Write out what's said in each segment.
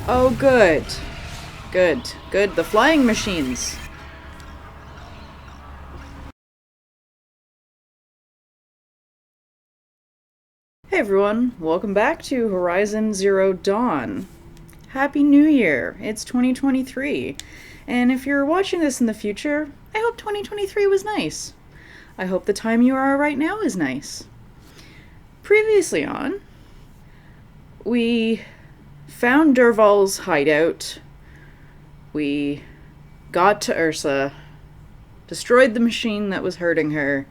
Oh, good. Good. Good. The flying machines. Hey everyone, welcome back to Horizon Zero Dawn. Happy New Year! It's 2023. And if you're watching this in the future, I hope 2023 was nice. I hope the time you are right now is nice. Previously on, we found Dervahl's hideout. We got to Ersa, destroyed the machine that was hurting her,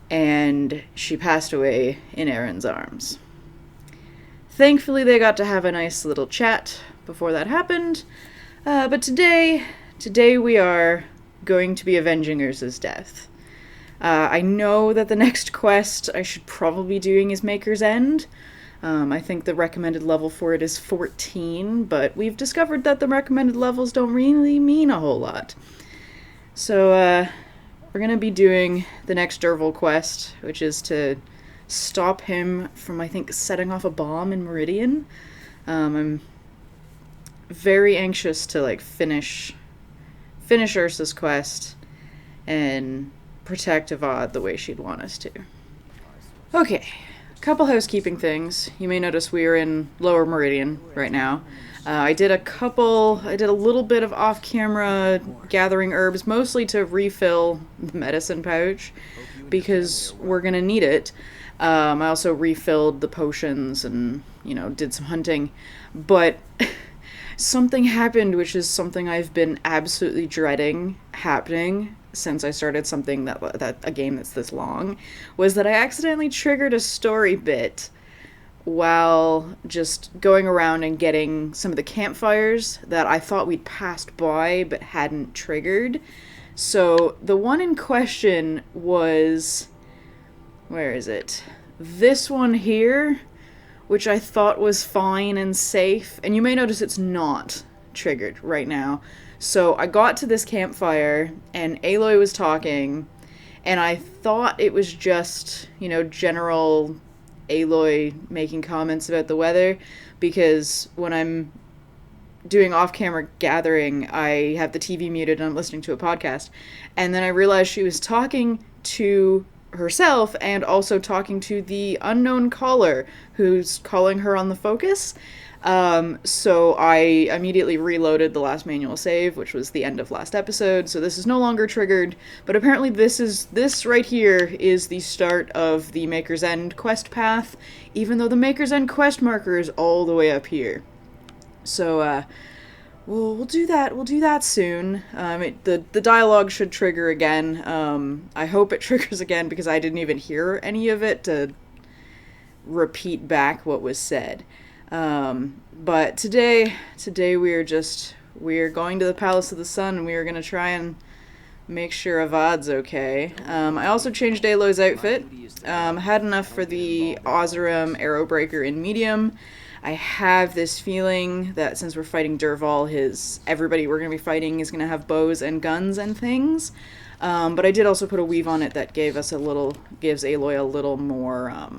and she passed away in Aaron's arms. Thankfully, they got to have a nice little chat before that happened, but today we are going to be avenging Ersa's death. I know that the next quest I should probably be doing is Maker's End. I think the recommended level for it is 14, but we've discovered that the recommended levels don't really mean a whole lot. So, we're going to be doing the next Dervahl quest, which is to stop him from, I think, setting off a bomb in Meridian. I'm very anxious to, finish Ersa's quest and protect Avad the way she'd want us to. Okay, a couple housekeeping things. You may notice we are in Lower Meridian right now. I did a little bit of off-camera gathering herbs, mostly to refill the medicine pouch, because we're gonna need it. I also refilled the potions and, did some hunting. But something happened, which is something I've been absolutely dreading happening since I started something a game that's this long, was that I accidentally triggered a story bit while just going around and getting some of the campfires that I thought we'd passed by but hadn't triggered. So the one in question was, where is it? This one here, which I thought was fine and safe, and you may notice it's not triggered right now. So I got to this campfire and Aloy was talking, and I thought it was just, general Aloy making comments about the weather, because when I'm doing off-camera gathering, I have the TV muted and I'm listening to a podcast, and then I realized she was talking to herself and also talking to the unknown caller who's calling her on the focus. So I immediately reloaded the last manual save, which was the end of last episode, so this is no longer triggered, but apparently this right here is the start of the Maker's End quest path, even though the Maker's End quest marker is all the way up here. So, we'll do that soon. The dialogue should trigger again. I hope it triggers again, because I didn't even hear any of it to repeat back what was said. But today we're going to the Palace of the Sun, and we are going to try and make sure Avad's okay. I also changed Aloy's outfit. Had enough for the Oseram Arrowbreaker in medium. I have this feeling that since we're fighting Dervahl, everybody we're going to be fighting is going to have bows and guns and things. But I did also put a weave on it that gives Aloy a little more,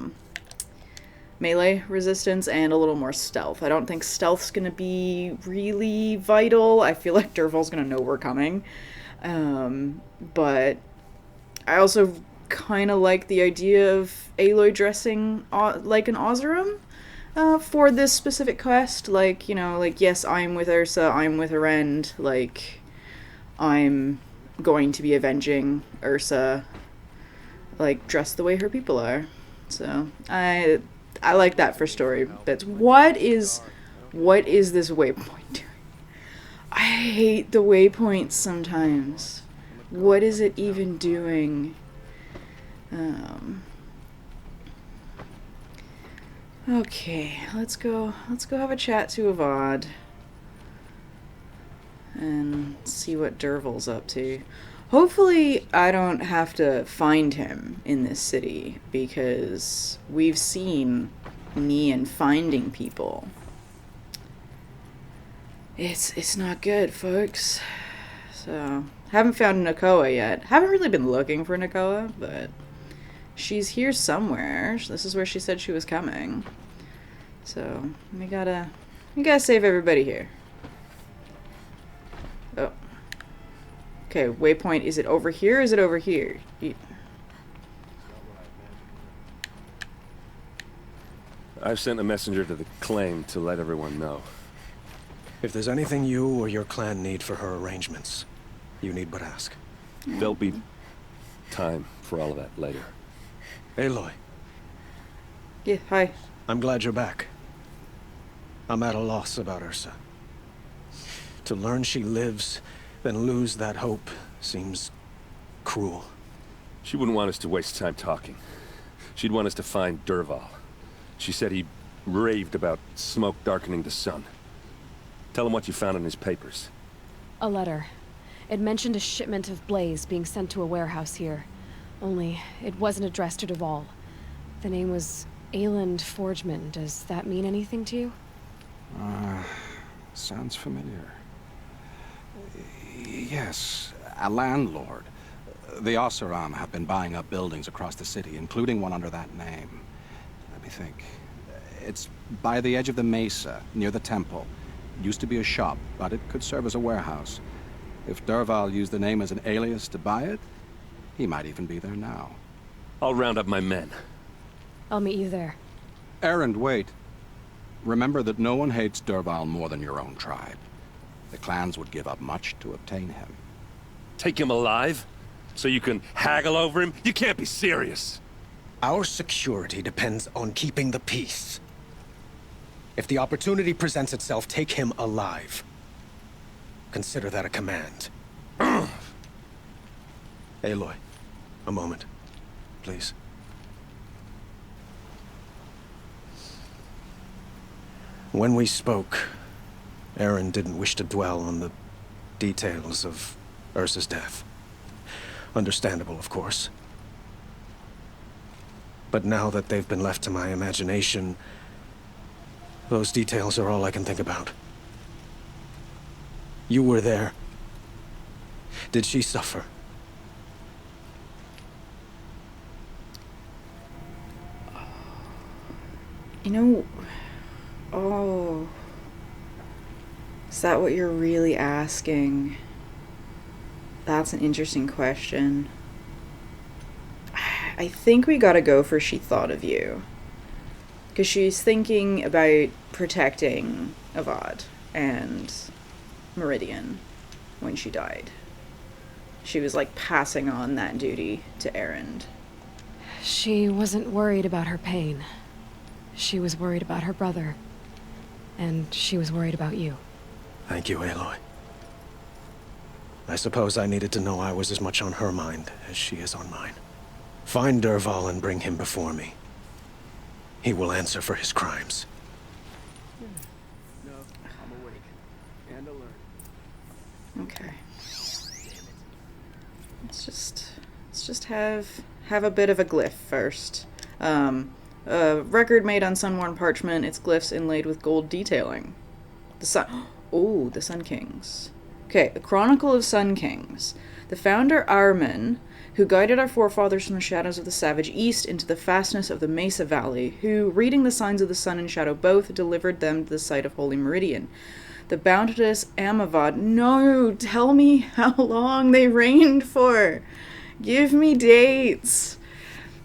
melee resistance and a little more stealth. I don't think stealth's gonna be really vital. I feel like Dervahl's gonna know we're coming. But I also kind of like the idea of Aloy dressing like an Oseram for this specific quest. Yes, I'm with Ersa, I'm with Erend, I'm going to be avenging Ersa, dressed the way her people are. So, I like that for story bits. What is this waypoint doing? I hate the waypoints sometimes. What is it even doing? Okay, let's go have a chat to Avad and see what Dervahl's up to. Hopefully I don't have to find him in this city, because we've seen me in finding people. It's not good, folks. So, haven't found Nakoa yet. Haven't really been looking for Nakoa, but she's here somewhere. This is where she said she was coming. So, we gotta You gotta save everybody here. Oh. Okay, waypoint, is it over here or is it over here? I've sent a messenger to the claim to let everyone know. If there's anything you or your clan need for her arrangements, you need but ask. There'll be time for all of that later. Aloy. Yeah, hi. I'm glad you're back. I'm at a loss about Ersa. To learn she lives, then lose that hope, seems cruel. She wouldn't want us to waste time talking. She'd want us to find Dervahl. She said he raved about smoke darkening the sun. Tell him what you found in his papers. A letter. It mentioned a shipment of blaze being sent to a warehouse here. Only, it wasn't addressed to Dervahl. The name was Ayland Forgeman. Does that mean anything to you? Sounds familiar. Yes, a landlord. The Oseram have been buying up buildings across the city, including one under that name. Let me think. It's by the edge of the mesa, near the temple. Used to be a shop, but it could serve as a warehouse. If Dervahl used the name as an alias to buy it, he might even be there now. I'll round up my men. I'll meet you there. Erend, wait. Remember that no one hates Dervahl more than your own tribe. The clans would give up much to obtain him. Take him alive? So you can haggle over him? You can't be serious! Our security depends on keeping the peace. If the opportunity presents itself, take him alive. Consider that a command. Aloy, a moment, please. When we spoke, Erend didn't wish to dwell on the details of Ersa's death. Understandable, of course. But now that they've been left to my imagination, those details are all I can think about. You were there. Did she suffer? You know... Oh... Is that what you're really asking? That's an interesting question. I think we gotta go for she thought of you. Because she's thinking about protecting Avad and Meridian when she died. She was like passing on that duty to Erend. She wasn't worried about her pain. She was worried about her brother. And she was worried about you. Thank you, Aloy. I suppose I needed to know I was as much on her mind as she is on mine. Find Dervahl and bring him before me. He will answer for his crimes. No, I'm awake. And alert. Okay. Let's just have a bit of a glyph first. A record made on sun-worn parchment, its glyphs inlaid with gold detailing. The sun... Oh, the Sun Kings. Okay, a Chronicle of Sun Kings. The founder Armin, who guided our forefathers from the shadows of the savage east into the fastness of the Mesa Valley, who, reading the signs of the sun and shadow both, delivered them to the site of Holy Meridian. The bounteous Amavad. No, tell me how long they reigned for. Give me dates.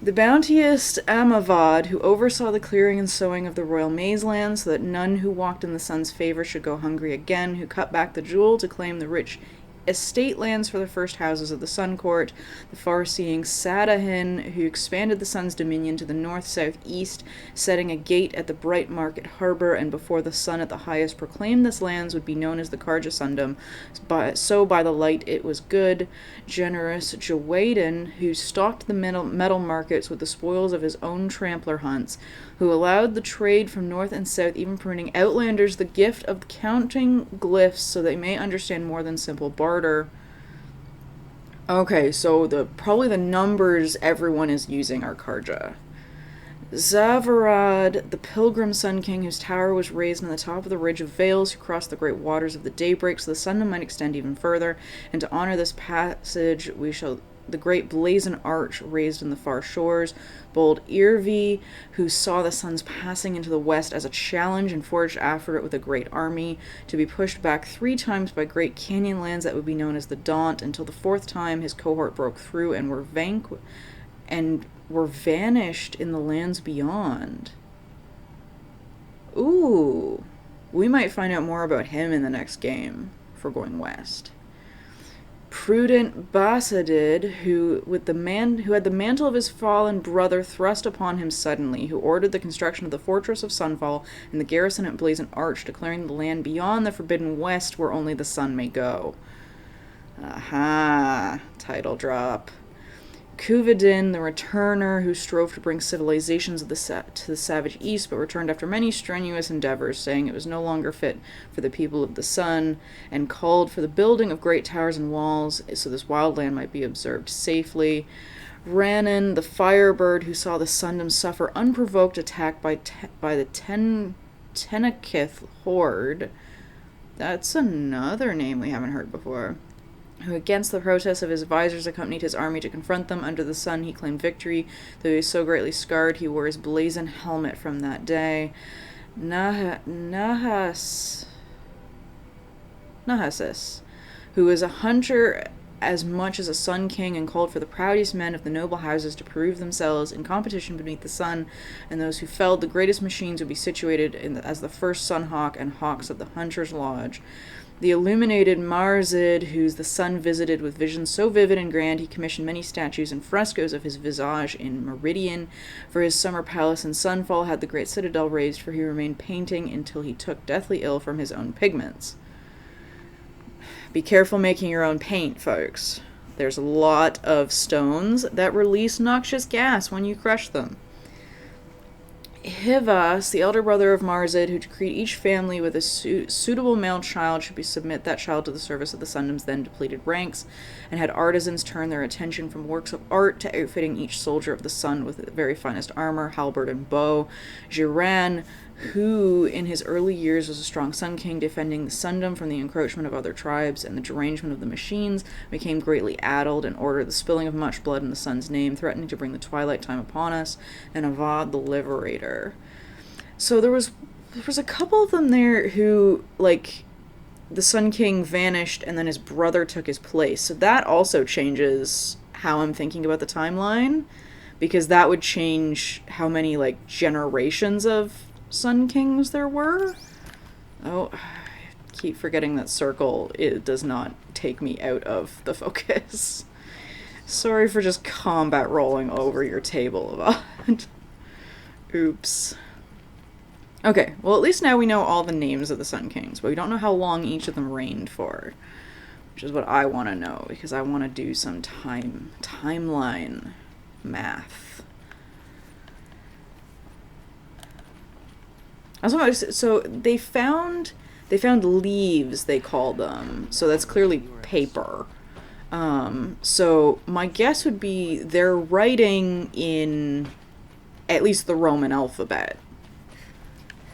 The bounteous Amavad, who oversaw the clearing and sowing of the royal maize land so that none who walked in the sun's favor should go hungry again, who cut back the jewel to claim the rich estate lands for the first houses of the Sun Court, the far-seeing Sadahin, who expanded the sun's dominion to the north, south, east, setting a gate at the bright market harbor, and before the sun at the highest proclaimed this lands would be known as the Karja Sundom, so by the light it was good. Generous Jawadin, who stocked the metal markets with the spoils of his own trampler hunts, who allowed the trade from north and south, even permitting outlanders the gift of counting glyphs so they may understand more than simple barter. Okay, so probably the numbers everyone is using are Karja. Zavarad, the pilgrim Sun King, whose tower was raised on the top of the ridge of Veils, who crossed the great waters of the daybreak so the sun might extend even further, and to honor this passage we shall the great blazon arch raised in the far shores. Bold Irvi, who saw the sun's passing into the west as a challenge and forged after it with a great army, to be pushed back 3 times by great canyon lands that would be known as the Daunt, until the 4th time his cohort broke through and were vanished in the lands beyond. Ooh, we might find out more about him in the next game for going west. Prudent Basadid, who had the mantle of his fallen brother thrust upon him suddenly, who ordered the construction of the fortress of Sunfall and the garrison at Blazon Arch, declaring the land beyond the Forbidden West where only the sun may go. Aha, title drop. Kuvidin, the returner, who strove to bring civilizations to the savage east, but returned after many strenuous endeavors, saying it was no longer fit for the people of the sun, and called for the building of great towers and walls, so this wild land might be observed safely. Rannan, the firebird, who saw the Sundom suffer unprovoked attack by the Tenakith horde. That's another name we haven't heard before. Who, against the protests of his advisors, accompanied his army to confront them. Under the sun he claimed victory, though he was so greatly scarred he wore his blazon helmet from that day. Nahasis, who was a hunter as much as a sun king, and called for the proudest men of the noble houses to prove themselves in competition beneath the sun, and those who felled the greatest machines would be situated as the first sun hawk and hawks of the hunter's lodge. The illuminated Marzid, whose the sun visited with visions so vivid and grand, he commissioned many statues and frescoes of his visage in Meridian. For his summer palace in Sunfall had the great citadel raised, for he remained painting until he took deathly ill from his own pigments. Be careful making your own paint, folks. There's a lot of stones that release noxious gas when you crush them. Hivas, the elder brother of Marzid, who decreed each family with a suitable male child should submit that child to the service of the Sundom's then depleted ranks, and had artisans turn their attention from works of art to outfitting each soldier of the sun with the very finest armor, halberd, and bow. Jiran, who in his early years was a strong Sun King, defending the Sundom from the encroachment of other tribes and the derangement of the machines, became greatly addled and ordered the spilling of much blood in the sun's name, threatening to bring the twilight time upon us, and Avad the Liberator. So there was a couple of them there who, like, the Sun King vanished and then his brother took his place. So that also changes how I'm thinking about the timeline, because that would change how many, like, generations of Sun Kings there were. Oh, I keep forgetting that circle. It does not take me out of the focus. Sorry for just combat rolling over your table, Avad. Oops. Okay, well, at least now we know all the names of the Sun Kings, but we don't know how long each of them reigned for, which is what I want to know, because I want to do some timeline math. So they found leaves, they call them. So that's clearly paper. So my guess would be they're writing in at least the Roman alphabet.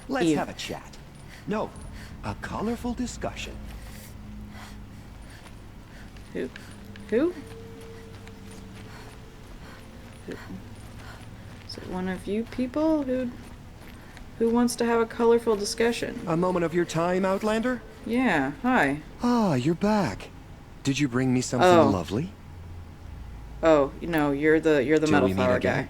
Let's have a chat. No, a colorful discussion. Who? Is it one of you people who wants to have a colorful discussion? A moment of your time, Outlander? Yeah, hi. Ah, you're back. Did you bring me something lovely? Oh, no, you're the metal flower guy.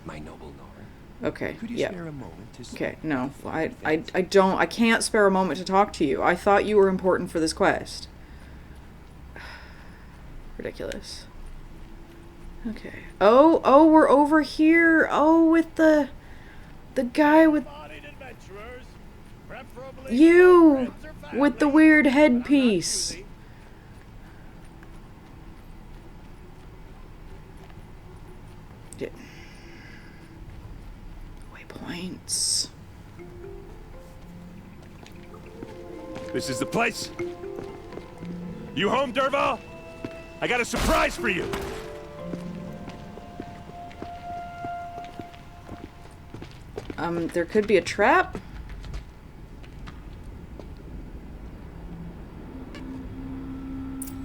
My noble Nora. Okay, Could you yeah. spare a moment to Okay, no, I can't spare a moment to talk to you. I thought you were important for this quest. Ridiculous. Okay. Oh, we're over here. Oh, with the guy with you with the weird headpiece. Yeah. Waypoints. This is the place? You home, Dervahl? I got a surprise for you. There could be a trap.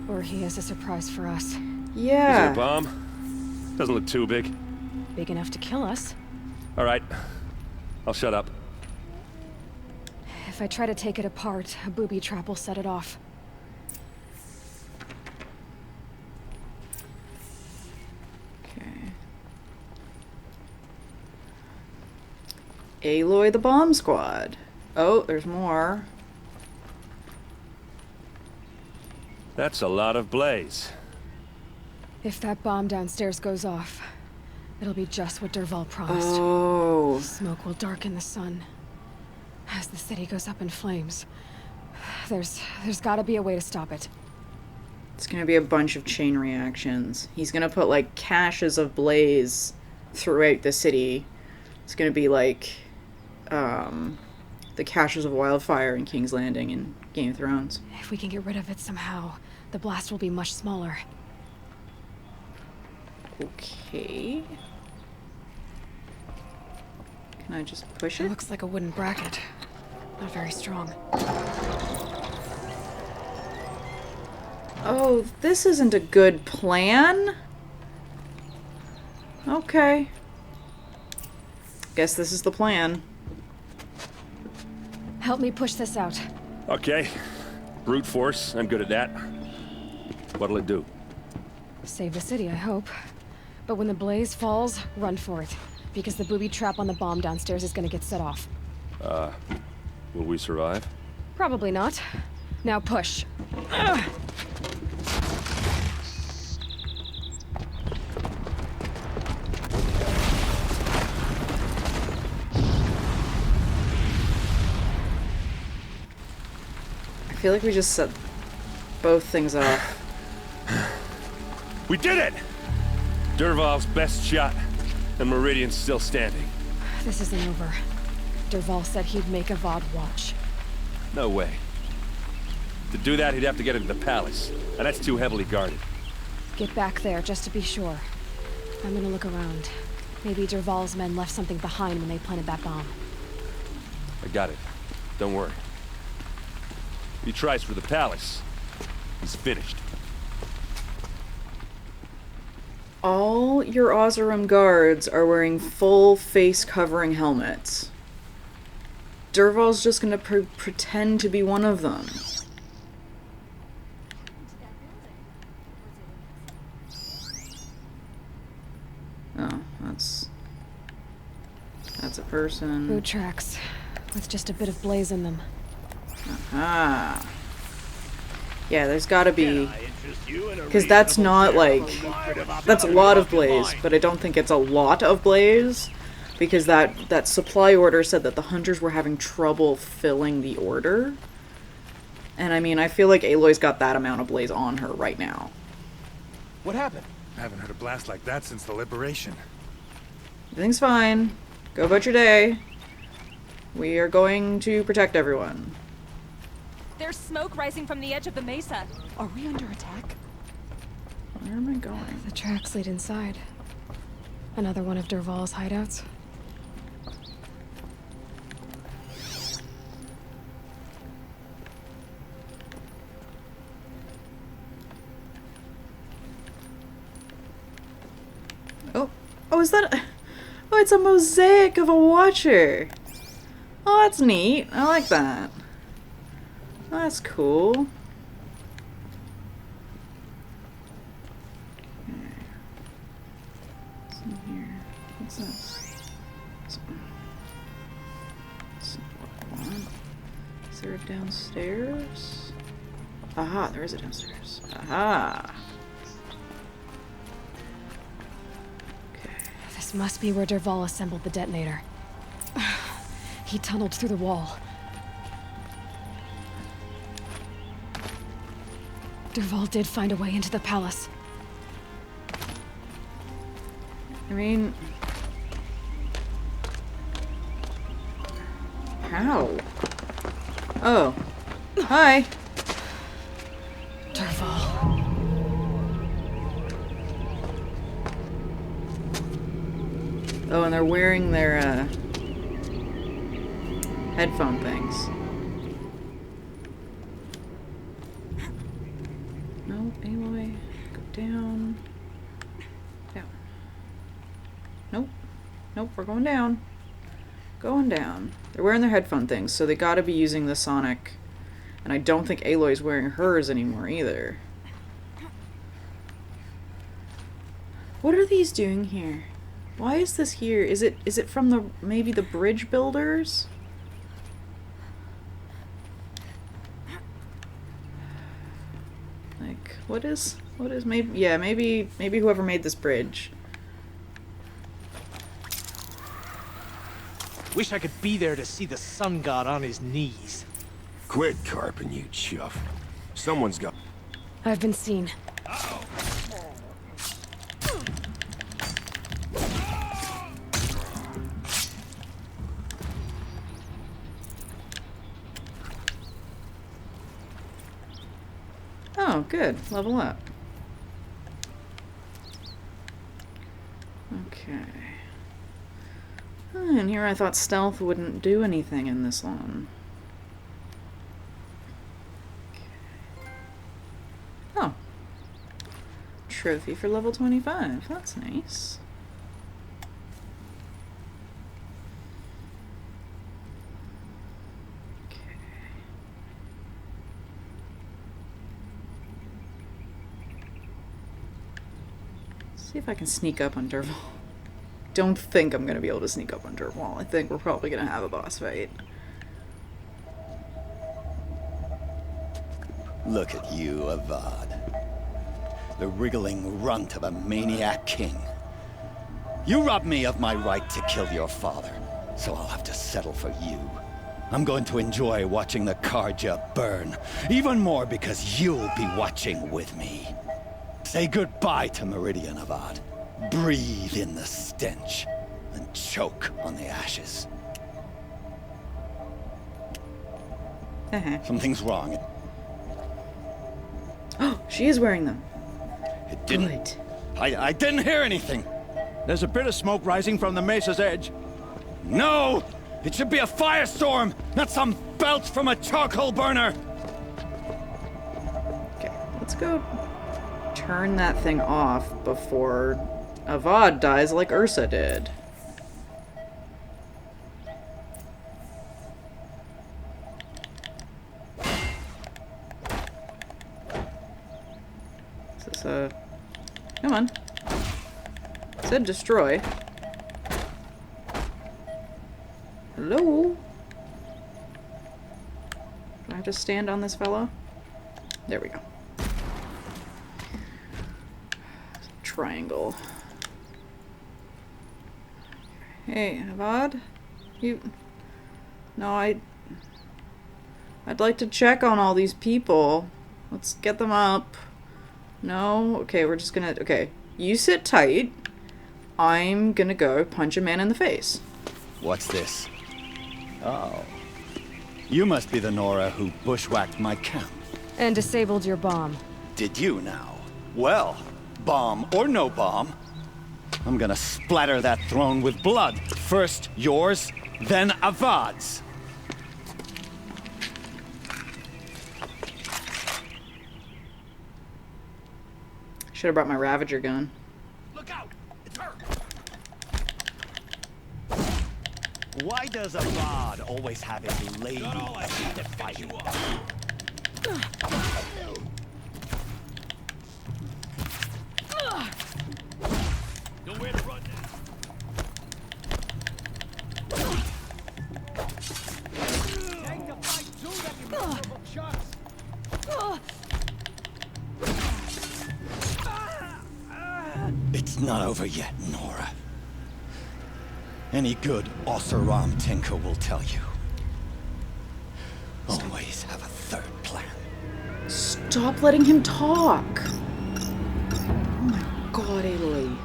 Or he has a surprise for us. Is Yeah. it a bomb? Doesn't look too big. Big enough to kill us. All right. I'll shut up. If I try to take it apart, a booby trap will set it off. Okay. Aloy the Bomb Squad. Oh, there's more. That's a lot of blaze. If that bomb downstairs goes off, it'll be just what Dervahl promised. Oh. Smoke will darken the sun. As the city goes up in flames, there's gotta be a way to stop it. It's gonna be a bunch of chain reactions. He's gonna put like caches of blaze throughout the city. It's gonna be like the caches of wildfire in King's Landing in Game of Thrones. If we can get rid of it somehow, the blast will be much smaller. Okay. Can I just push It it? looks like a wooden bracket. Not very strong. Oh, this isn't a good plan. Okay. Guess this is the plan. Help me push this out. Okay. Brute force. I'm good at that. What'll it do? Save the city, I hope. But when the blaze falls, run for it. Because the booby trap on the bomb downstairs is gonna get set off. Will we survive? Probably not. Now push. Ugh. I feel like we just set both things off. We did it! Dervahl's best shot, and Meridian's still standing. This isn't over. Dervahl said he'd make a VOD watch. No way. To do that, he'd have to get into the palace, and that's too heavily guarded. Get back there, just to be sure. I'm gonna look around. Maybe Dervahl's men left something behind when they planted that bomb. I got it. Don't worry. He tries for the palace. He's finished. All your Oseram guards are wearing full face-covering helmets. Dervahl's just gonna pretend to be one of them. Oh, that's a person. Boot tracks, with just a bit of blaze in them. Ah. Yeah, there's gotta be... Because that's not, like... That's a lot of blaze, but I don't think it's a lot of blaze. Because that supply order said that the hunters were having trouble filling the order. And I mean, I feel like Aloy's got that amount of blaze on her right now. What happened? I haven't heard a blast like that since the liberation. Everything's fine. Go about your day. We are going to protect everyone. There's smoke rising from the edge of the mesa. Are we under attack? Where am I going? The tracks lead inside. Another one of Dervahl's hideouts. Oh, is that... Oh, it's a mosaic of a watcher. Oh, that's neat. I like that. Oh, that's cool. Okay. What's in here? What's this? That's what I want. Is there a downstairs? Aha, there is a downstairs. Aha. This must be where Dervahl assembled the detonator. He tunneled through the wall. Dervahl did find a way into the palace. I mean... How? Oh. Hi. Dervahl. Oh, and they're wearing their, headphone things. No, Aloy. Go Down. Down. Nope. Nope, we're going down. Going down. They're wearing their headphone things, so they gotta be using the sonic. And I don't think Aloy's wearing hers anymore either. What are these doing here? Why is this here? Is it from the maybe the bridge builders? Like what is maybe yeah, maybe whoever made this bridge. Wish I could be there to see the sun god on his knees. Quit carping, you chuff. Someone's got... I've been seen. Oh, good. Level up. Okay. And here I thought stealth wouldn't do anything in this one. Okay. Oh. Trophy for level 25. That's nice. Okay. See if I can sneak up on Dervahl. Don't think I'm gonna be able to sneak up on Dervahl. I think we're probably gonna have a boss fight. Look at you, Avad. The wriggling runt of a maniac king. You robbed me of my right to kill your father, so I'll have to settle for you. I'm going to enjoy watching the Karja burn, even more because you'll be watching with me. Say goodbye to Meridian, Avad. Breathe in the stench, and choke on the ashes. Something's wrong. Oh, she is wearing them. It didn't. I didn't hear anything. There's a bit of smoke rising from the mesa's edge. No! It should be a firestorm, not some belch from a charcoal burner! Okay, let's go turn that thing off before Avad dies like Ersa did. Is this a... Come on. It said destroy. Hello? Do I have to stand on this fellow? There we go. Triangle. Hey, Avad? You... No, I'd like to check on all these people. Let's get them up. No? Okay, we're just gonna... Okay, you sit tight. I'm gonna go punch a man in the face. What's this? Oh. You must be the Nora who bushwhacked my camp. And disabled your bomb. Did you now? Well, bomb or no bomb, I'm gonna splatter that throne with blood. First yours, then Avad's. Should have brought my Ravager gun. Look out! It's her! Why does Avad always have his lady at fighting? Nowhere to run now. Take the fight too, that you miserable chucks. It's not over yet, Nora. Any good Oseram tinker will tell you. Always have a third plan. Stop letting him talk. Oh my god, Aloy.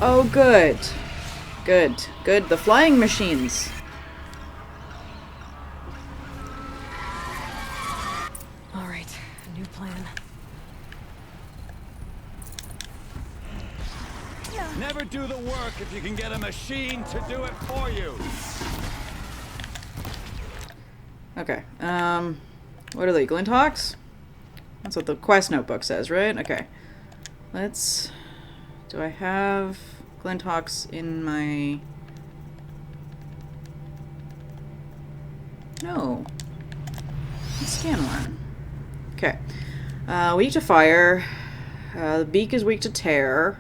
Oh, good. Good. Good. The flying machines. All right, a new plan. Never do the work if you can get a machine to do it for you. Okay. What are they, Glinthawks? That's what the quest notebook says, right? Okay. Let's... Do I have Glinthawks in my... No. Let's scan one. Okay. Weak to fire. The beak is weak to tear.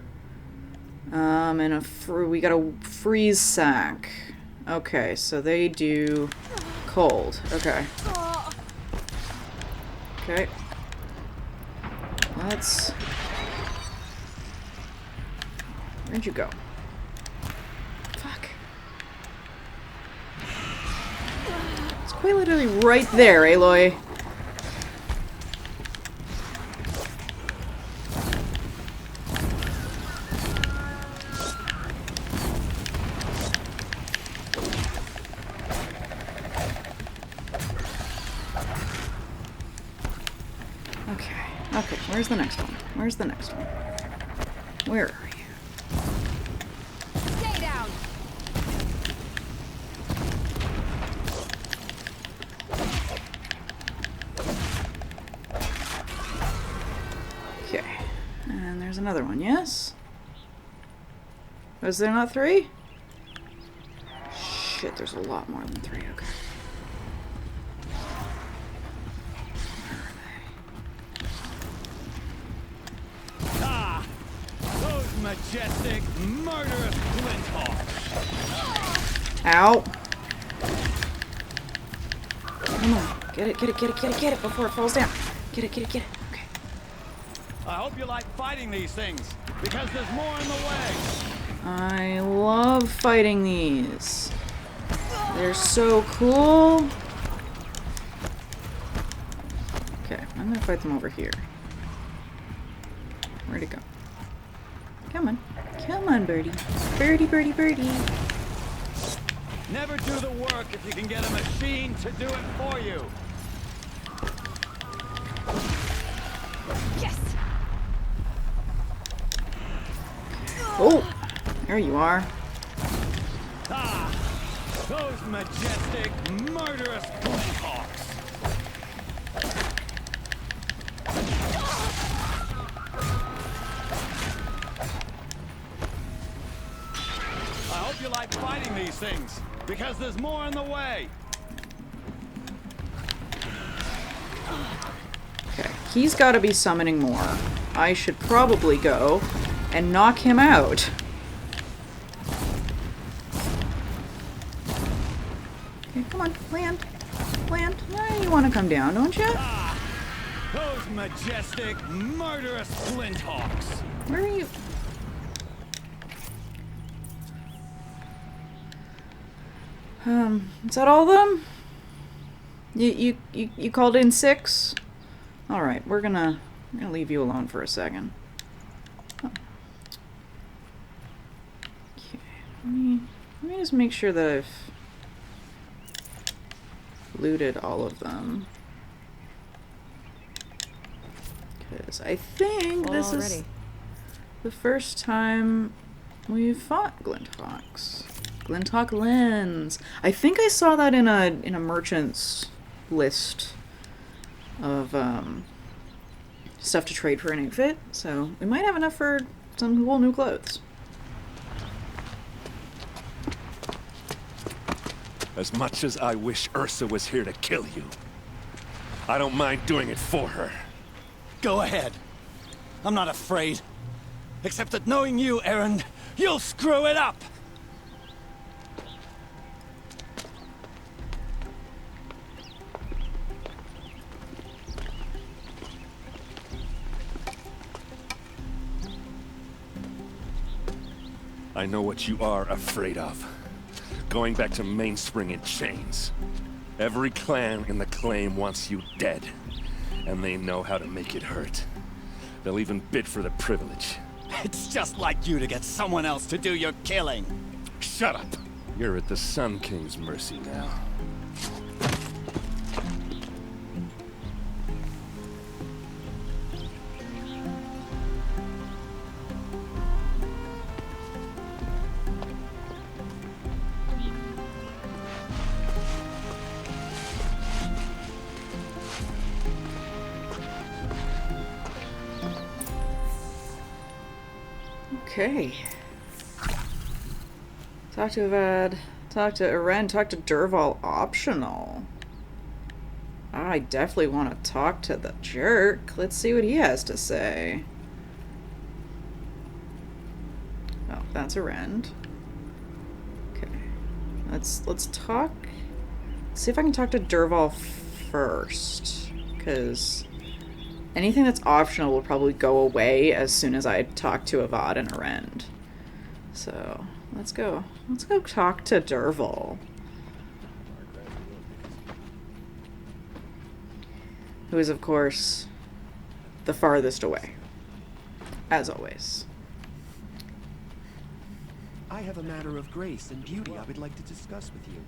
And we got a freeze sack. Okay, so they do cold. Okay. Okay. Let's... Where'd you go? Fuck. It's quite literally right there, Aloy. Okay, where's the next one? Where's the next one? Where are you? Stay down. Okay, and there's another one, yes? Was there not 3? Shit, there's a lot more than 3, okay. Majestic, murderous Glinthawks. Ow. Come on. Get it, get it, get it, get it, get it before it falls down. Get it, get it, get it. Okay. I hope you like fighting these things, because there's more in the way. I love fighting these. They're so cool. Okay, I'm gonna fight them over here. Where'd it go? Come on. Come on, birdie. Birdie, birdie, birdie. Never do the work if you can get a machine to do it for you. Yes. Oh, there you are. Ah, those majestic, murderous Glinthawks. I hope you like fighting these things, because there's more in the way. Okay, he's got to be summoning more. I should probably go and knock him out. Okay, come on, land. Land. Now you want to come down, don't you? Ah, those majestic, murderous Glinthawks. Where are you? Is that all of them? You called in 6? All right, we're gonna leave you alone for a second. Oh. Okay, let me just make sure that I've looted all of them, because I think this is the first time we've fought Glinthawks. Glinthawk lens. I think I saw that in a merchant's list of stuff to trade for an outfit, so we might have enough for some cool new clothes. As much as I wish Ersa was here to kill you, I don't mind doing it for her. Go ahead. I'm not afraid. Except that knowing you, Erend, you'll screw it up! I know what you are afraid of. Going back to Mainspring in chains. Every clan in the claim wants you dead. And they know how to make it hurt. They'll even bid for the privilege. It's just like you to get someone else to do your killing. Shut up! You're at the Sun King's mercy now. Okay. Talk to Avad. Talk to Aren. Talk to Dervahl. Optional. I definitely want to talk to the jerk. Let's see what he has to say. Oh, that's Aren. Okay. Let's talk. See if I can talk to Dervahl first, because anything that's optional will probably go away as soon as I talk to Avad and Aren. So let's go. Let's go talk to Dervahl, who is of course the farthest away, as always. I have a matter of grace and beauty I would like to discuss with you.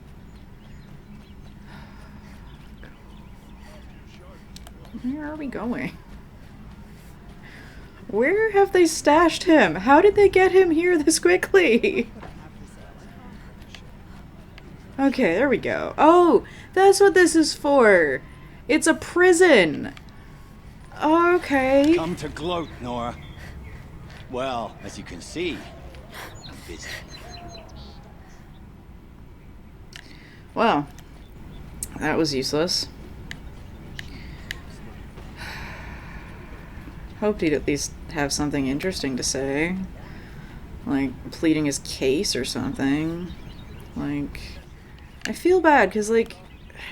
Where are we going? Where have they stashed him? How did they get him here this quickly? Okay, there we go. Oh, that's what this is for. It's a prison. Okay. Come to gloat, Nora. Well, as you can see, I'm busy. Well, that was useless. Hoped he'd at least have something interesting to say. Like, pleading his case or something. Like, I feel bad, because, like,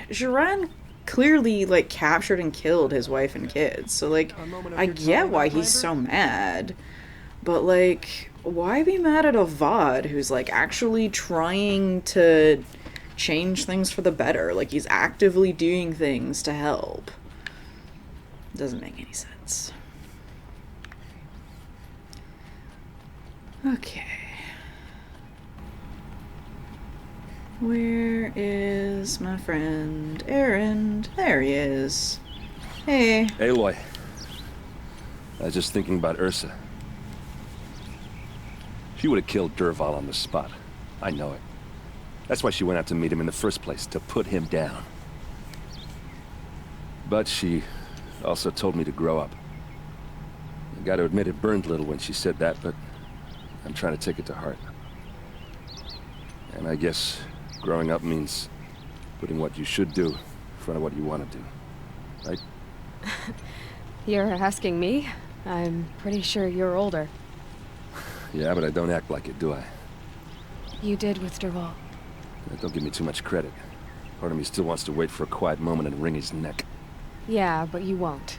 Jiran clearly, like, captured and killed his wife and kids. So, like, I get why he's so mad. But, like, why be mad at Avad, who's, like, actually trying to change things for the better? Like, he's actively doing things to help. Doesn't make any sense. Okay. Where is my friend Aaron? There he is. Hey. Aloy. I was just thinking about Ersa. She would have killed Dervahl on the spot. I know it. That's why she went out to meet him in the first place, to put him down. But she also told me to grow up. I gotta admit it burned a little when she said that, but I'm trying to take it to heart. And I guess growing up means putting what you should do in front of what you want to do. Right? You're asking me? I'm pretty sure you're older. Yeah, but I don't act like it, do I? You did with Dervahl. Don't give me too much credit. Part of me still wants to wait for a quiet moment and wring his neck. Yeah, but you won't.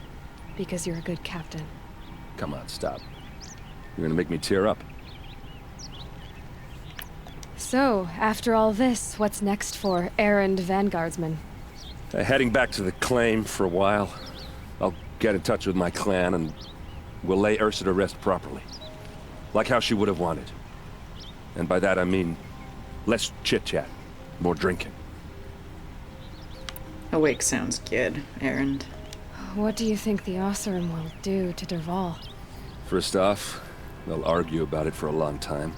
Because you're a good captain. Come on, stop. You're gonna make me tear up. So, after all this, what's next for errand vanguardsman? Heading back to the claim for a while. I'll get in touch with my clan and we'll lay Ersa to rest properly. Like how she would have wanted. And by that I mean less chit-chat, more drinking. Awake sounds good, Aaron. What do you think the Oseram will do to Dervahl? First off, they'll argue about it for a long time.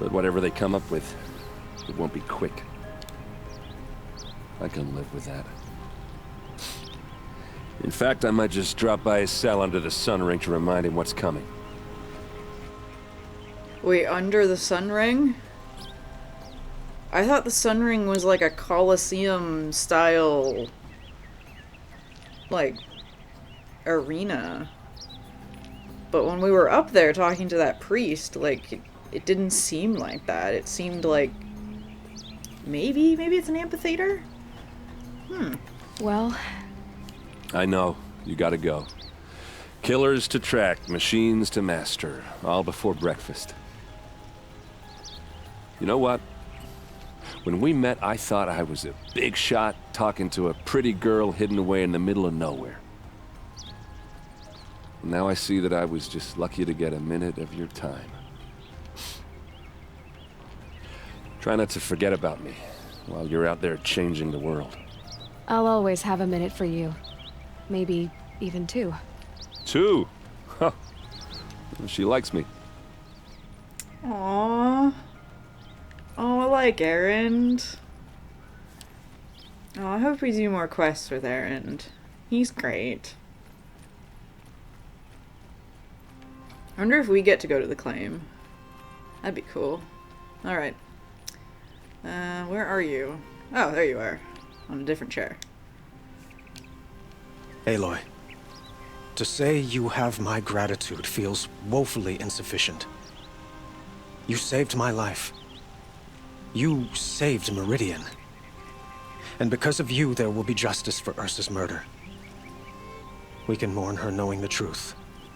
But whatever they come up with, it won't be quick. I can live with that. In fact, I might just drop by his cell under the sun ring to remind him what's coming. Wait, under the sun ring? I thought the sun ring was like a Colosseum style, like, arena. But when we were up there talking to that priest, like, it didn't seem like that. It seemed like maybe it's an amphitheater? Well, I know. You gotta go. Killers to track, machines to master. All before breakfast. You know what? When we met, I thought I was a big shot talking to a pretty girl hidden away in the middle of nowhere. Now I see that I was just lucky to get a minute of your time. Try not to forget about me while you're out there changing the world. I'll always have a minute for you. Maybe even two. Two? Huh. She likes me. Aww. Oh, I like Aaron. Oh, I hope we do more quests with Aaron. He's great. I wonder if we get to go to the claim. That'd be cool. Alright. Where are you? Oh, there you are. On a different chair. Aloy, to say you have my gratitude feels woefully insufficient. You saved my life. You saved Meridian. And because of you, there will be justice for Ersa's murder. We can mourn her knowing the truth,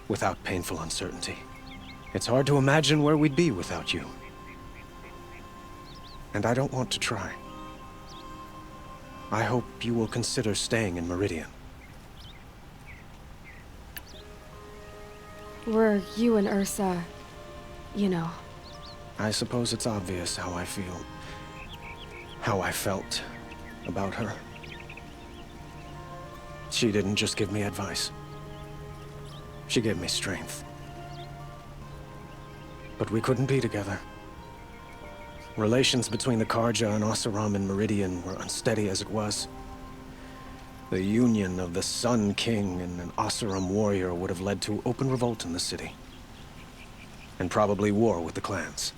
without painful uncertainty. It's hard to imagine where we'd be without you. And I don't want to try. I hope you will consider staying in Meridian. Were you and Ersa, you know? I suppose it's obvious how I feel. How I felt about her. She didn't just give me advice. She gave me strength. But we couldn't be together. Relations between the Karja and Oseram and Meridian were unsteady as it was. The union of the Sun King and an Oseram warrior would have led to open revolt in the city. And probably war with the clans.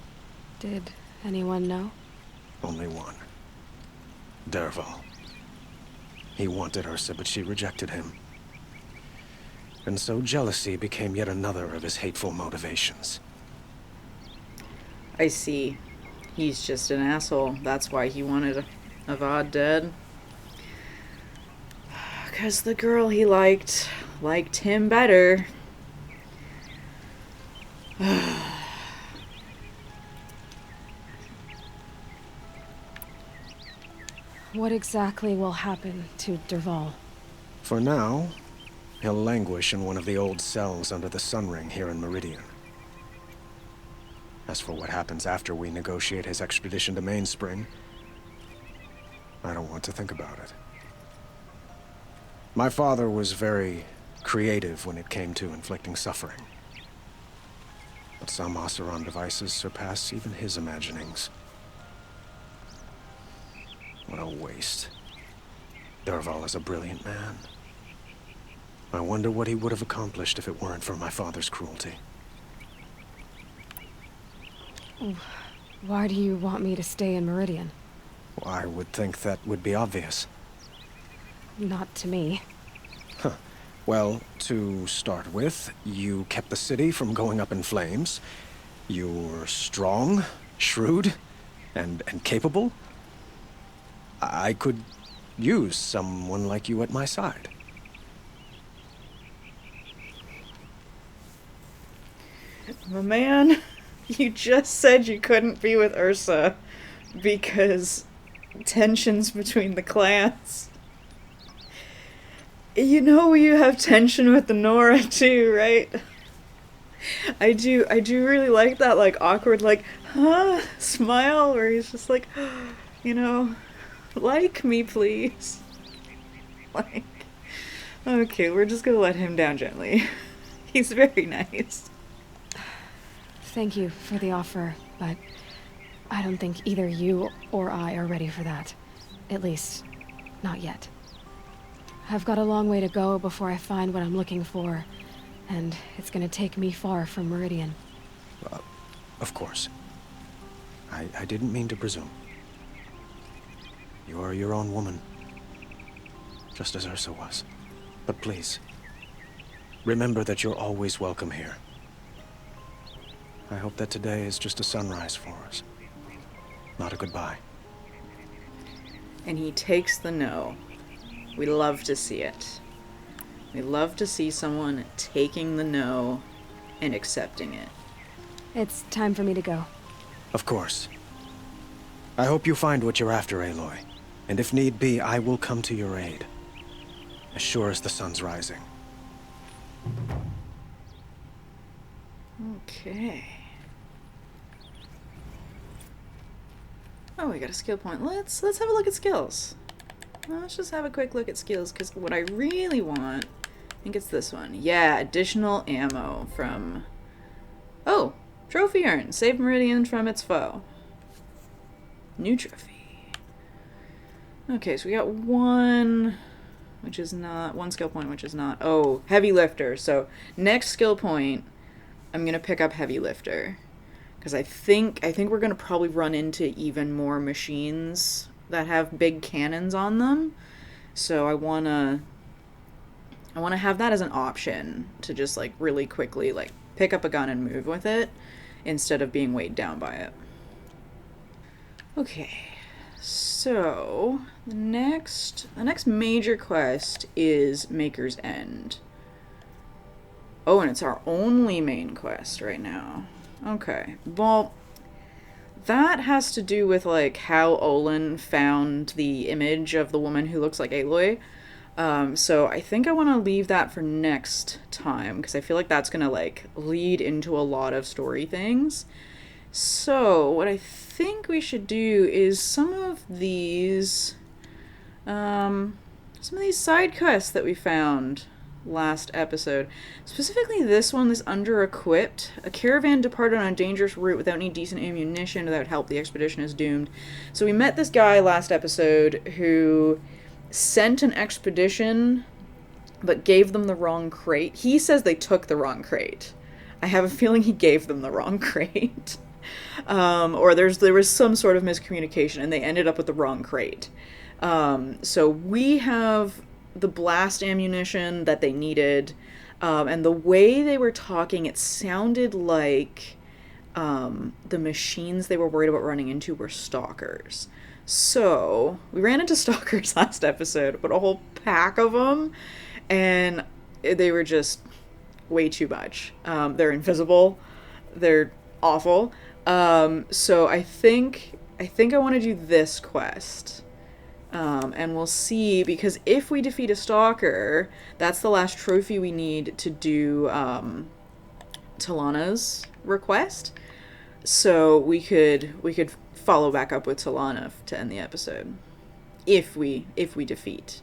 Did anyone know? Only one. Dervahl. He wanted Ersa, but she rejected him. And so jealousy became yet another of his hateful motivations. I see. He's just an asshole. That's why he wanted Avad dead. Because the girl he liked him better. What exactly will happen to Dervahl? For now, he'll languish in one of the old cells under the Sun Ring here in Meridian. As for what happens after we negotiate his extradition to Mainspring, I don't want to think about it. My father was very creative when it came to inflicting suffering. But some Oseram devices surpass even his imaginings. What a waste. Dervahl is a brilliant man. I wonder what he would have accomplished if it weren't for my father's cruelty. Why do you want me to stay in Meridian? Well, I would think that would be obvious. Not to me. Huh. Well, to start with, you kept the city from going up in flames. You're strong, shrewd, and capable. I could use someone like you at my side. But man, you just said you couldn't be with Ersa because tensions between the clans. You know you have tension with the Nora too, right? I do really like that, like, awkward, like, huh, smile, where he's just like, you know, like me, please. Like, okay, we're just gonna let him down gently. He's very nice. Thank you for the offer, but I don't think either you or I are ready for that. At least, not yet. I've got a long way to go before I find what I'm looking for, and it's gonna take me far from Meridian. Of course. I didn't mean to presume. You're your own woman, just as Ersa was. But please, remember that you're always welcome here. I hope that today is just a sunrise for us, not a goodbye. And he takes the no. We love to see it. We love to see someone taking the no and accepting it. It's time for me to go. Of course. I hope you find what you're after, Aloy. And if need be, I will come to your aid. As sure as the sun's rising. Okay. Oh, we got a skill point. Let's have a look at skills. Let's just have a quick look at skills, because what I really want, I think it's this one. Yeah, additional ammo from... Oh, trophy earned. Save Meridian from its foe. New trophy. Okay, so we got one, which is not, one skill point, which is not, oh, heavy lifter. So next skill point, I'm gonna pick up heavy lifter. Because I think we're gonna probably run into even more machines that have big cannons on them. So I wanna have that as an option to just like really quickly like pick up a gun and move with it instead of being weighed down by it. Okay, so the next major quest is Maker's End. Oh, and it's our only main quest right now. Okay, well, that has to do with like how Olin found the image of the woman who looks like Aloy. So I think I want to leave that for next time because I feel like that's gonna like lead into a lot of story things. So what I think we should do is some of these side quests that we found last episode. Specifically this one, this under-equipped. A caravan departed on a dangerous route without any decent ammunition. Without help, the expedition is doomed. So we met this guy last episode who sent an expedition but gave them the wrong crate. He says they took the wrong crate. I have a feeling he gave them the wrong crate. Or there was some sort of miscommunication and they ended up with the wrong crate. So we have the blast ammunition that they needed, and the way they were talking, it sounded like the machines they were worried about running into were stalkers. So we ran into stalkers last episode, but a whole pack of them, and they were just way too much. They're invisible. They're awful. So I think I want to do this quest. And we'll see, because if we defeat a stalker, that's the last trophy we need to do Talana's request. So we could follow back up with Talana to end the episode. If we defeat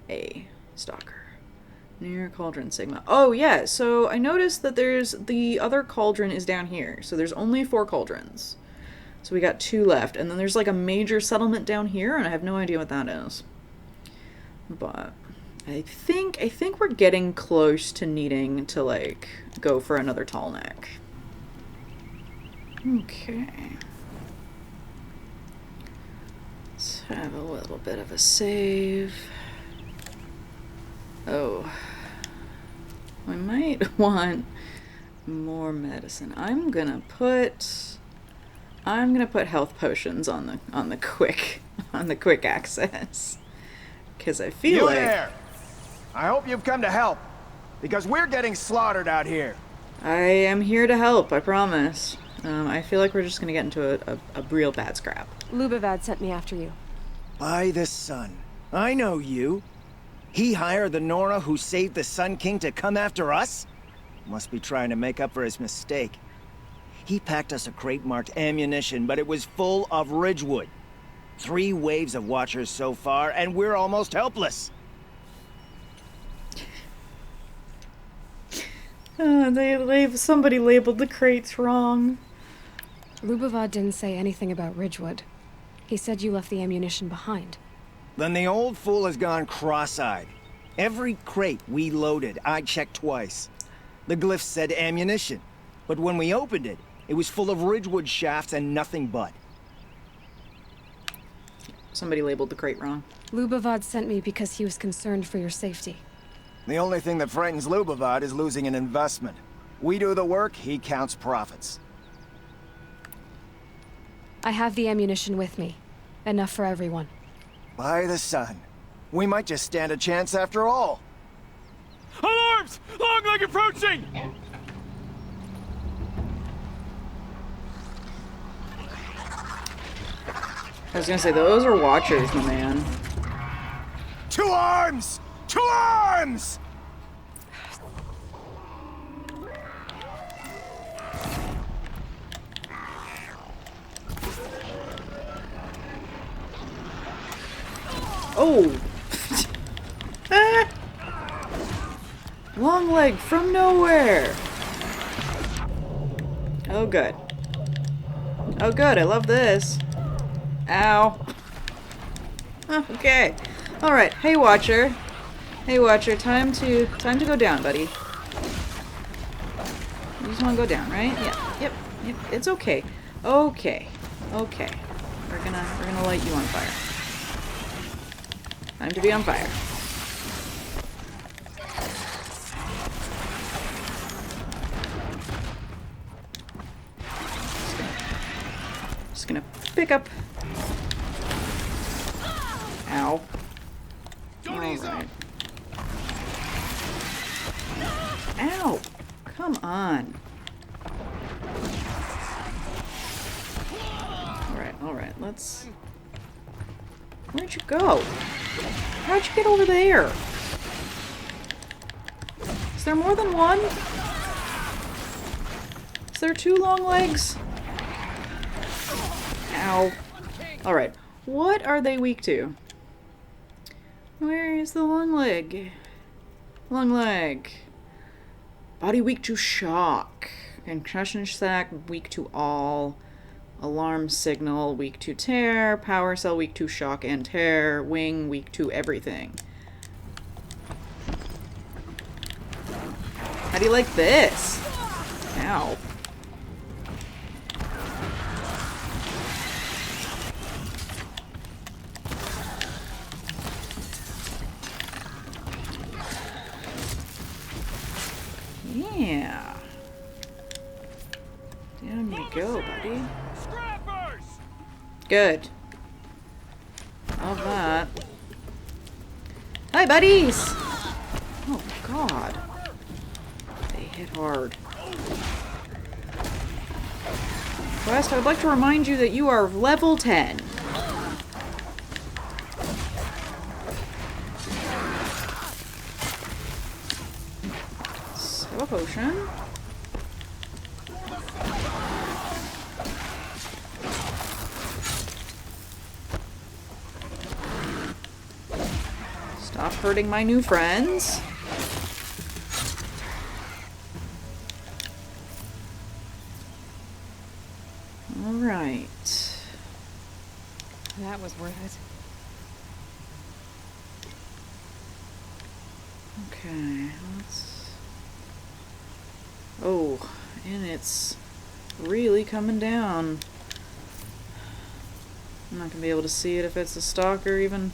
a stalker. Near Cauldron Sigma. Oh yeah, so I noticed that the other cauldron is down here. So there's only 4 cauldrons. So we got 2 left, and then there's like a major settlement down here, and I have no idea what that is. But I think we're getting close to needing to like go for another tall neck. Okay. Let's have a little bit of a save. Oh. We might want more medicine. I'm gonna put health potions on the quick access, because I feel like there. I hope you've come to help, because we're getting slaughtered out here. I am here to help, I promise. I feel like we're just gonna get into a real bad scrap. Lubavad sent me after you. By the sun. I know you. He hired the Nora who saved the Sun King to come after us? Must be trying to make up for his mistake. He packed us a crate marked ammunition, but it was full of Ridgewood. 3 waves of Watchers so far, and we're almost helpless. Somebody labeled the crates wrong. Lubavad didn't say anything about Ridgewood. He said you left the ammunition behind. Then the old fool has gone cross-eyed. Every crate we loaded, I checked twice. The glyph said ammunition, but when we opened it, it was full of Ridgewood shafts and nothing but. Somebody labeled the crate wrong. Lubavad sent me because he was concerned for your safety. The only thing that frightens Lubavad is losing an investment. We do the work, he counts profits. I have the ammunition with me. Enough for everyone. By the sun. We might just stand a chance after all. Alarms! Long leg approaching! I was gonna say, those are Watchers, my man. 2 arms! 2 arms! Oh! Long leg from nowhere! Oh good. Oh good, I love this. Ow. Okay. Alright, hey Watcher. Hey Watcher, time to go down, buddy. come on, go down, right? Yeah, yep, yep, it's okay. Okay, okay. We're gonna light you on fire. Time to be on fire. Just gonna pick up. Ow. Alright. Ow! Come on. Alright, let's... Where'd you go? How'd you get over there? Is there more than one? Is there two long legs? Ow. Alright. What are they weak to? Where is the long leg? Long leg. Body weak to shock. Concussion sac weak to all. Alarm signal weak to tear. Power cell weak to shock and tear. Wing weak to everything. How do you like this? Ow. Yeah. Down you go, buddy. Good. Love that. Hi, buddies! Oh, God. They hit hard. Quest, I would like to remind you that you are level 10. So, a potion. Stop hurting my new friends. Alright. That was worth it. Okay, let's... Oh, and it's really coming down. I'm not gonna be able to see it if it's a stalker, even.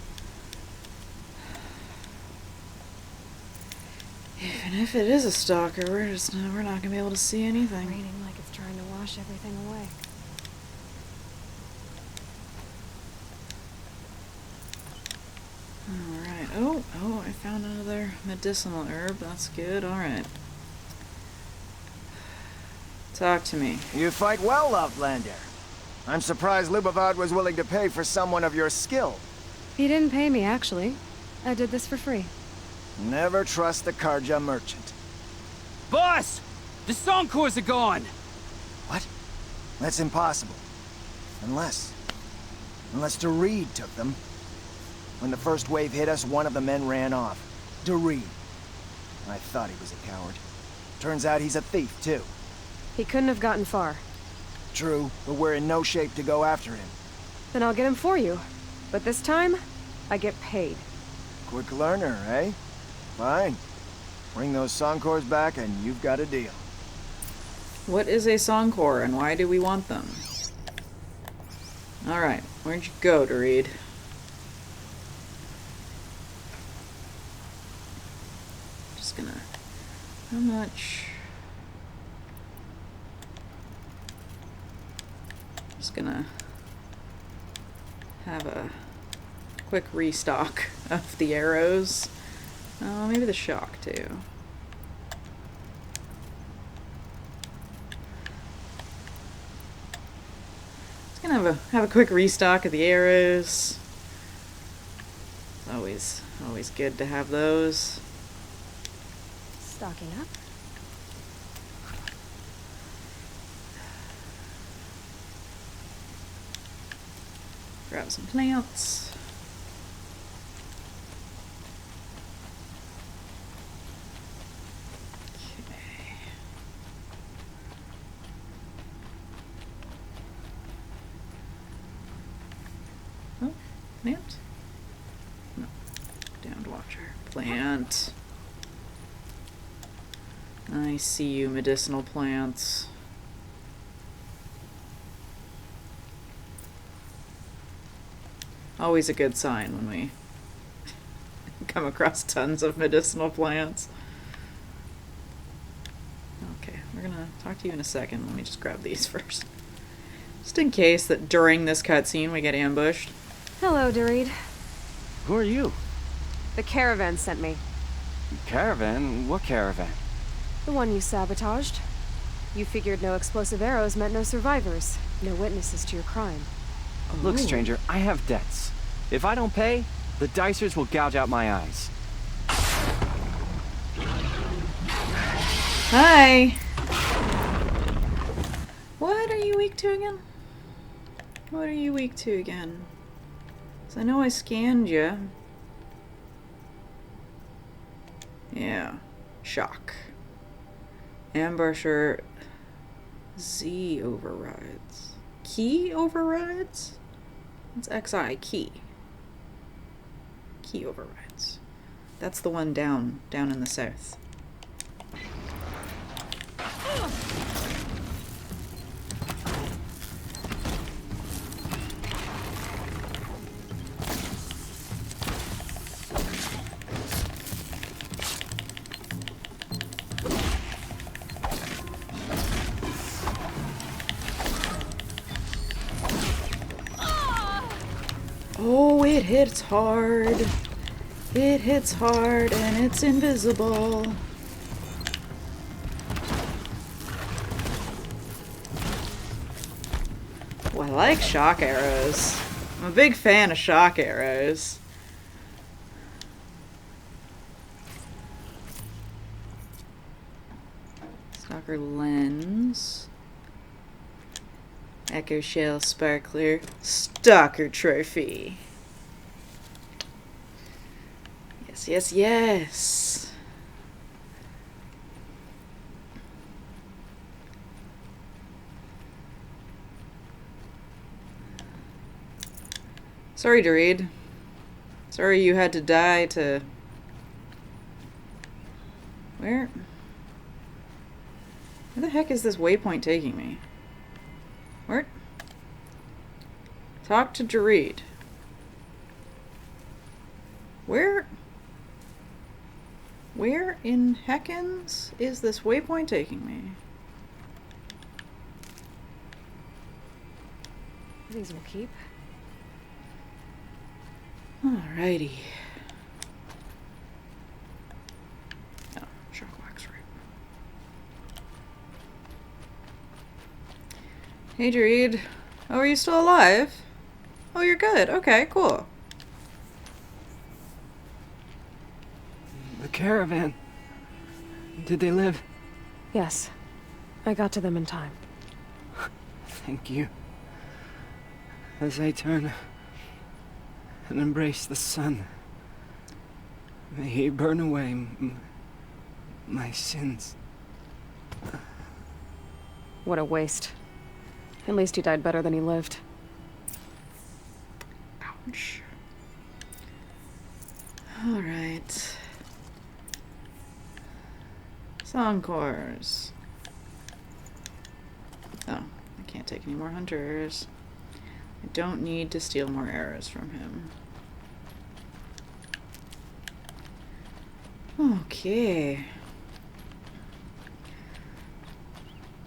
Even if it is a stalker, we're not gonna be able to see anything. Raining like it's trying to wash everything away. Alright. Oh, I found another medicinal herb. That's good. Alright. Talk to me. You fight well, Outlander. I'm surprised Lubavad was willing to pay for someone of your skill. He didn't pay me, actually. I did this for free. Never trust the Karja merchant. Boss! The Soncors are gone! What? That's impossible. Unless Dervahl took them. When the first wave hit us, one of the men ran off. Dervahl. I thought he was a coward. Turns out he's a thief, too. He couldn't have gotten far. True, but we're in no shape to go after him. Then I'll get him for you. But this time, I get paid. Quick learner, eh? Fine. Bring those Soncors back and you've got a deal. What is a Soncor and why do we want them? Alright, where'd you go, Dervahl? Just gonna... How much... Just gonna have a quick restock of the arrows. Oh, maybe the shock too. Just gonna have a quick restock of the arrows. It's always good to have those. Stocking up. Grab some plants. Okay. Oh, plant? No. Downed watcher. Plant. I see you, medicinal plants. Always a good sign when we come across tons of medicinal plants. Okay, we're gonna talk to you in a second. Let me just grab these first. Just in case that during this cutscene we get ambushed. Hello, Dorit. Who are you? The caravan sent me. Caravan? What caravan? The one you sabotaged. You figured no explosive arrows meant no survivors, no witnesses to your crime. Look, stranger, I have debts. If I don't pay, the Dicers will gouge out my eyes. Hi! What are you weak to again? What are you weak to again? 'Cause I know I scanned you. Yeah. Shock. Ambusher. Z overrides. Key overrides? It's XI. Key. Key overrides. That's the one down in the south. Oh, it hits hard. It hits hard and it's invisible. Oh, I like shock arrows. I'm a big fan of shock arrows. Stalker lens. Echo shell sparkler. Stalker trophy. Yes, yes, yes. Sorry, Dorit. Sorry you had to die to... Where the heck is this waypoint taking me? Where? Talk to Dorit. Where in heckins is this waypoint taking me? These will keep. Alrighty. Oh, shock wax right. Hey, Dorit. Oh, are you still alive? Oh, you're good. Okay, cool. The caravan. Did they live? Yes. I got to them in time. Thank you. As I turn and embrace the sun, may he burn away my sins. What a waste. At least he died better than he lived. Ouch. Alright. Song cores. Oh, I can't take any more hunters. I don't need to steal more arrows from him. Okay.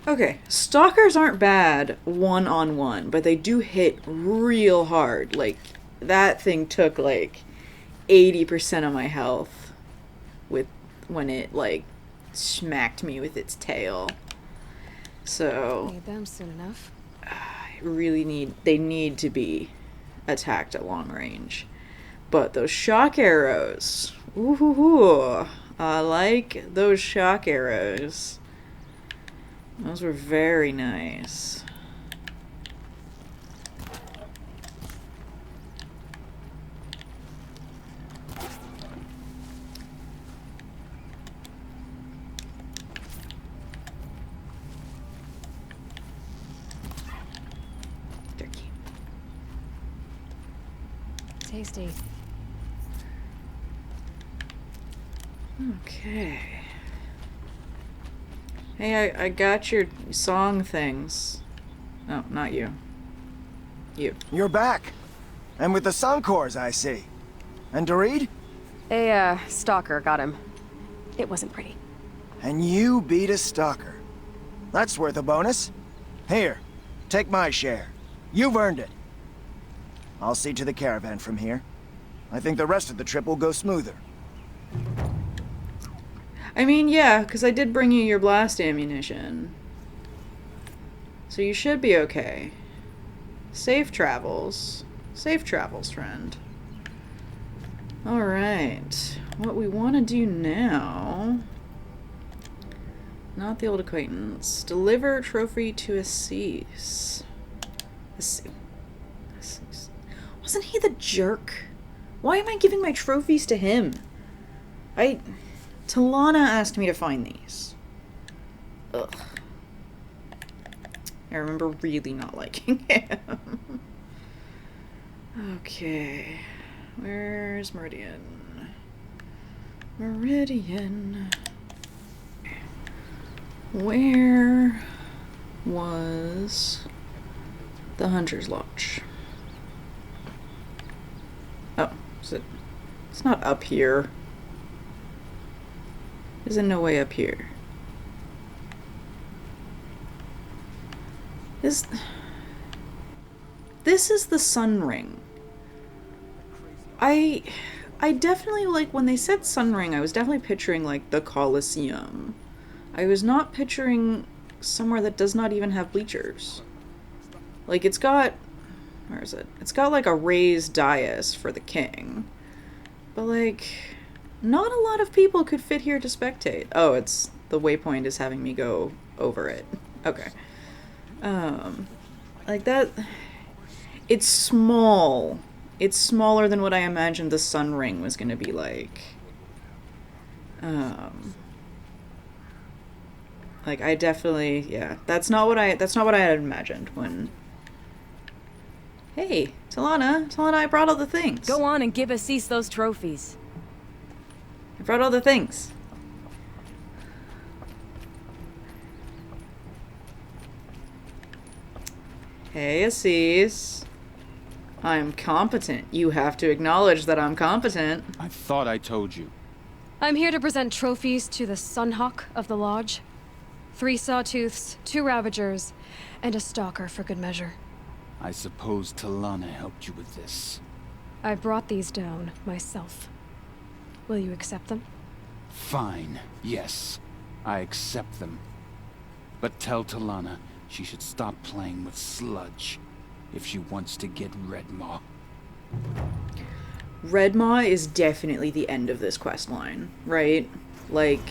Okay, stalkers aren't bad one-on-one, but they do hit real hard. Like, that thing took like 80% of my health when it like smacked me with its tail. So Need them soon enough. they need to be attacked at long range. But those shock arrows, ooh, I like those shock arrows. Those were very nice. Tasty. Okay. Hey, I got your song things. No, not you. You. You're back. And with the Suncors, I see. And Dorid? A, Stalker got him. It wasn't pretty. And you beat a Stalker. That's worth a bonus. Here, take my share. You've earned it. I'll see to the caravan from here. I think the rest of the trip will go smoother. I mean, yeah, because I did bring you your blast ammunition. So you should be okay. Safe travels. Safe travels, friend. Alright. What we want to do now... Not the old acquaintance. Deliver trophy to Assis. Wasn't he the jerk? Why am I giving my trophies to him? Talana asked me to find these. Ugh. I remember really not liking him. Okay. Where's Meridian? Meridian. Where was the Hunter's Lodge? Oh, is it? It's not up here. There's no way up here. This is the Sun Ring. I definitely, like, when they said Sun Ring, I was definitely picturing, like, the Colosseum. I was not picturing somewhere that does not even have bleachers. Like, it's got... Where is it? It's got, like, a raised dais for the king. But, like, not a lot of people could fit here to spectate. Oh, it's... The waypoint is having me go over it. Okay. Like, that... It's small. It's smaller than what I imagined the Sun Ring was gonna be like. Like, I definitely... Yeah. That's not what I had imagined when... Hey, Talana, I brought all the things. Go on and give Assis those trophies. I brought all the things. Hey, Assis. I'm competent. You have to acknowledge that I'm competent. I thought I told you. I'm here to present trophies to the Sunhawk of the Lodge. 3 Sawtooths, 2 Ravagers, and a Stalker for good measure. I suppose Talana helped you with this. I brought these down myself. Will you accept them? Fine, yes. I accept them. But tell Talana she should stop playing with sludge if she wants to get Redmaw. Redmaw is definitely the end of this quest line, right? Like,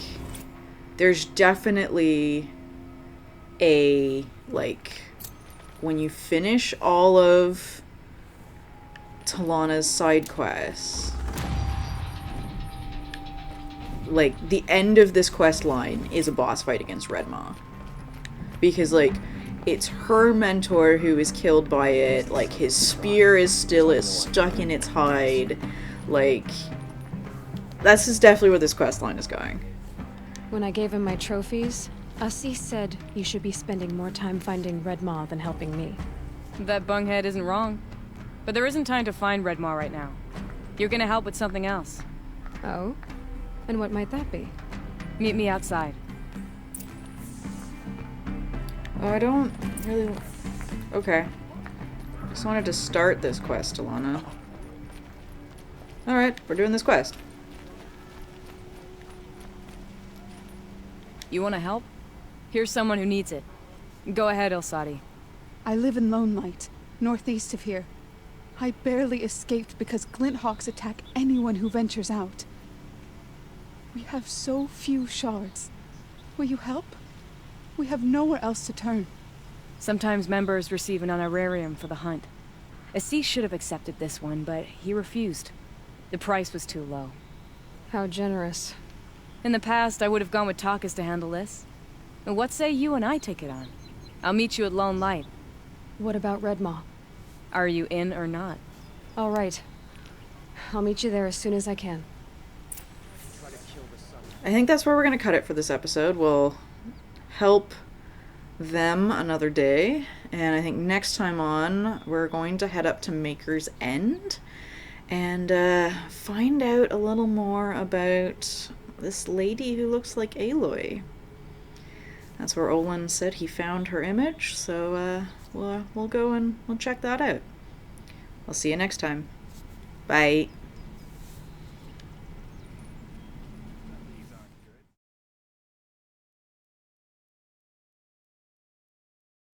there's definitely a, like, when you finish all of Talana's side quests, like, the end of this quest line is a boss fight against Redmaw. Because, like, it's her mentor who is killed by it, like, his spear is stuck in its hide, like, this is definitely where this quest line is going. When I gave him my trophies, Assis said you should be spending more time finding Redmaw than helping me. That bunghead isn't wrong. But there isn't time to find Redmaw right now. You're gonna help with something else. Oh? And what might that be? Meet me outside. Oh, I don't really... Okay. Just wanted to start this quest, Alana. Alright, we're doing this quest. You wanna help? Here's someone who needs it. Go ahead, Elsadi. I live in Lone Light, northeast of here. I barely escaped because Glinthawks attack anyone who ventures out. We have so few shards. Will you help? We have nowhere else to turn. Sometimes members receive an honorarium for the hunt. Assis should have accepted this one, but he refused. The price was too low. How generous. In the past, I would have gone with Takas to handle this. And what say you and I take it on? I'll meet you at Lone Light. What about Redmaw? Are you in or not? All right. I'll meet you there as soon as I can. I think that's where we're gonna cut it for this episode. We'll help them another day, and I think next time on we're going to head up to Maker's End and find out a little more about this lady who looks like Aloy. That's where Olin said he found her image, so we'll go and we'll check that out. I'll see you next time. Bye.